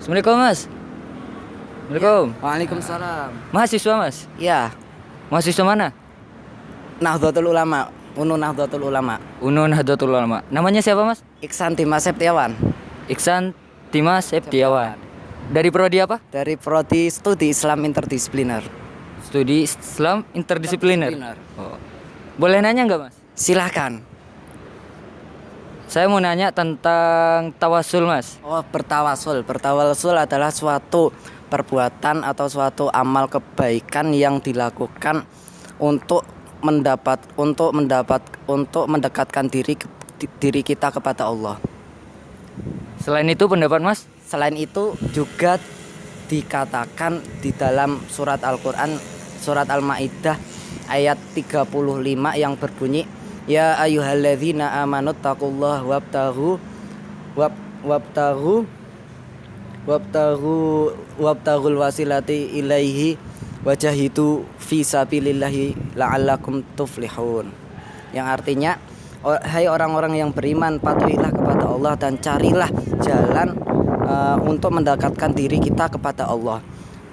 Assalamualaikum Mas. Assalamualaikum. Waalaikumsalam. Mahasiswa Mas? Ya, Mahasiswa mana? Nahdlatul Ulama, UNU Nahdlatul Ulama. UNU Nahdlatul Ulama. Namanya siapa Mas? Iksan Dimas Septiawan Iksan Dimas Septiawan. Dari prodi apa? dari Prodi Studi Islam Interdisipliner. Studi Islam Interdisipliner. Oh. Boleh nanya nggak Mas? Silahkan. Saya mau nanya tentang tawasul Mas. Oh, bertawasul. Bertawasul adalah suatu perbuatan atau suatu amal kebaikan yang dilakukan untuk mendekatkan diri kita kepada Allah. Selain itu pendapat Mas? Selain itu juga dikatakan di dalam surat Al-Qur'an, surat Al-Maidah ayat 35 yang berbunyi, ya ayyuhalladzina amanu taqullaha wabtaghul wasilati ilaihi wajahidu fi sabilillahi la'allakum tuflihun. Yang artinya, hai orang-orang yang beriman, patuhilah kepada Allah dan carilah jalan untuk mendekatkan diri kita kepada Allah.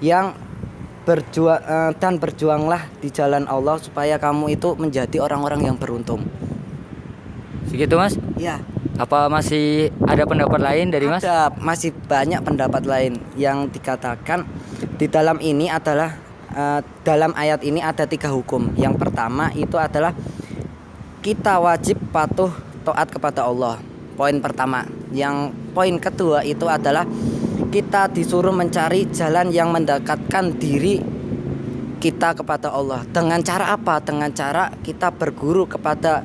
Yang berjuanglah di jalan Allah supaya kamu itu menjadi orang-orang yang beruntung. Segitu Mas? Ya, Apa masih ada pendapat lain dari Mas? ada masih banyak pendapat lain yang dikatakan di dalam ini adalah dalam ayat ini ada 3 hukum. Yang pertama itu adalah kita wajib patuh taat kepada Allah. Poin pertama. Yang poin kedua itu adalah kita disuruh mencari jalan yang mendekatkan diri kita kepada Allah. Dengan cara apa? Dengan cara kita berguru kepada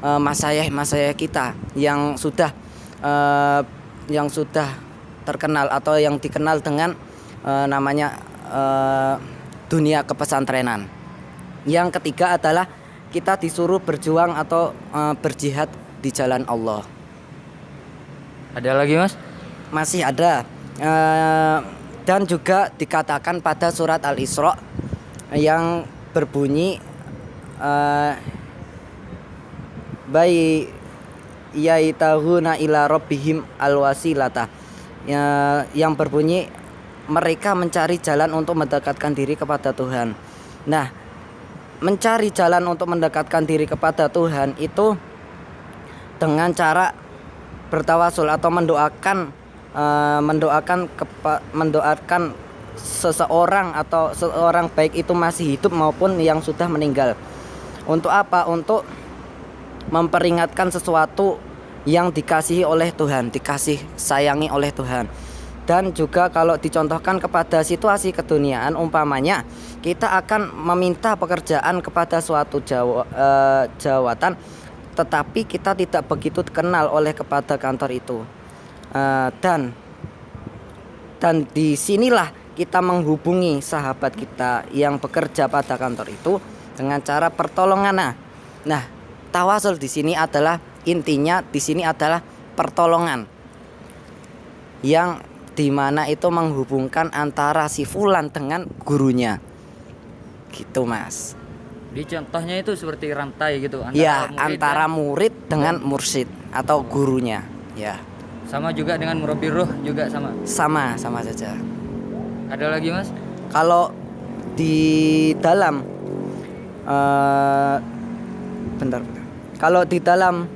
masayih kita yang sudah terkenal atau yang dikenal dengan namanya dunia kepesantrenan. Yang ketiga adalah kita disuruh berjuang atau berjihad di jalan Allah. Ada lagi Mas? Masih ada. Dan juga dikatakan pada surat Al-Isra yang berbunyi bayi yaitahuna ila rabbihim alwasilata, yang berbunyi mereka mencari jalan untuk mendekatkan diri kepada Tuhan. Nah, mencari jalan untuk mendekatkan diri kepada Tuhan itu dengan cara bertawasul atau mendoakan seseorang atau seorang baik itu masih hidup maupun yang sudah meninggal. Untuk apa? Untuk memperingatkan sesuatu yang dikasihi oleh Tuhan, dikasih sayangi oleh Tuhan. Dan juga kalau dicontohkan kepada situasi keduniaan, umpamanya kita akan meminta pekerjaan kepada suatu jawatan, tetapi kita tidak begitu kenal oleh kepada kantor itu. Dan disinilah kita menghubungi sahabat kita yang bekerja pada kantor itu dengan cara pertolongan. Nah, tawasul di sini adalah intinya di sini adalah pertolongan yang dimana itu menghubungkan antara si fulan dengan gurunya, gitu Mas. Di contohnya itu seperti rantai gitu Antara murid dengan mursyid atau gurunya. Ya. Sama juga dengan murabbi ruh juga sama. Sama saja. Ada lagi Mas? Kalau di dalam bentar. Kalau di dalam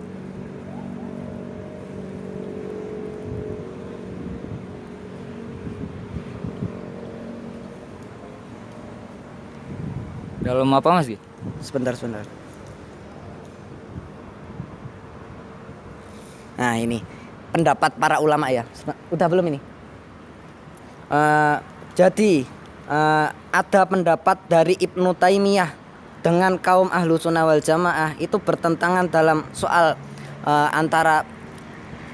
apa Mas? sebentar. Nah, ini pendapat para ulama ya. Udah belum ini? Jadi ada pendapat dari Ibnu Taimiyah dengan kaum ahlu sunnah wal jamaah itu bertentangan dalam soal antara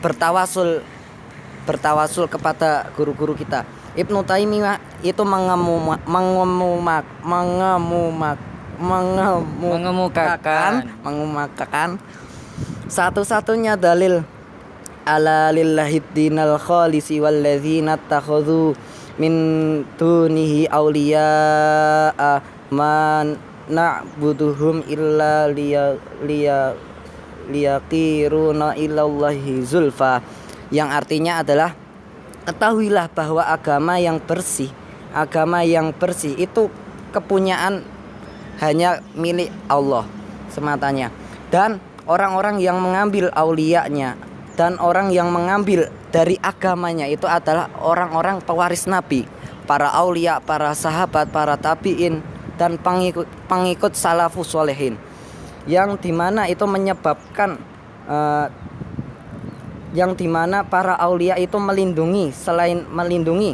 bertawasul kepada guru-guru kita. Ibnu Taimiyah itu mengemukakan satu-satunya dalil ala lillahid dinal khalisi walladzina takhadhu min dunihi awliya'a man na'buduhum illa liyaqiruna ilallahi zulfa, yang artinya adalah ketahuilah bahwa agama yang bersih itu kepunyaan hanya milik Allah sematanya. Dan orang-orang yang mengambil auliyanya dan orang yang mengambil dari agamanya itu adalah orang-orang pewaris Nabi, para aulia, para sahabat, para tabiin, dan pengikut salafus solehin, yang dimana itu menyebabkan yang dimana para aulia itu melindungi, selain melindungi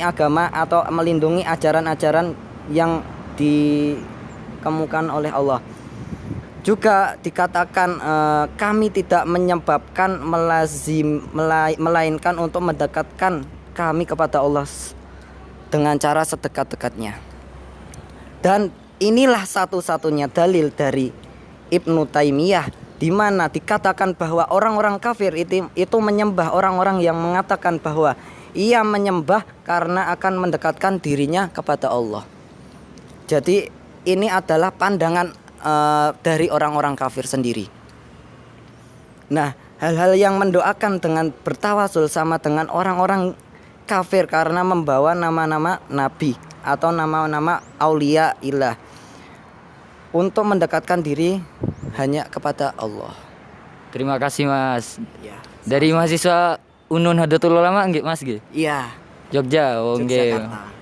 agama atau melindungi ajaran-ajaran yang dikemukakan oleh Allah. Juga dikatakan kami tidak menyebabkan melainkan untuk mendekatkan kami kepada Allah dengan cara sedekat-dekatnya. Dan inilah satu-satunya dalil dari Ibnu Taimiyah, di mana dikatakan bahwa orang-orang kafir itu menyembah orang-orang yang mengatakan bahwa ia menyembah karena akan mendekatkan dirinya kepada Allah. Jadi ini adalah pandangan dari orang-orang kafir sendiri. Nah, hal-hal yang mendoakan dengan bertawasul sama dengan orang-orang kafir karena membawa nama-nama nabi atau nama-nama aulia ilah untuk mendekatkan diri hanya kepada Allah. Terima kasih Mas. Ya. Dari mahasiswa Unun Nahdlatul Ulama nggih Mas nggih? Iya. Jogja, oh nggih. Yogyakarta.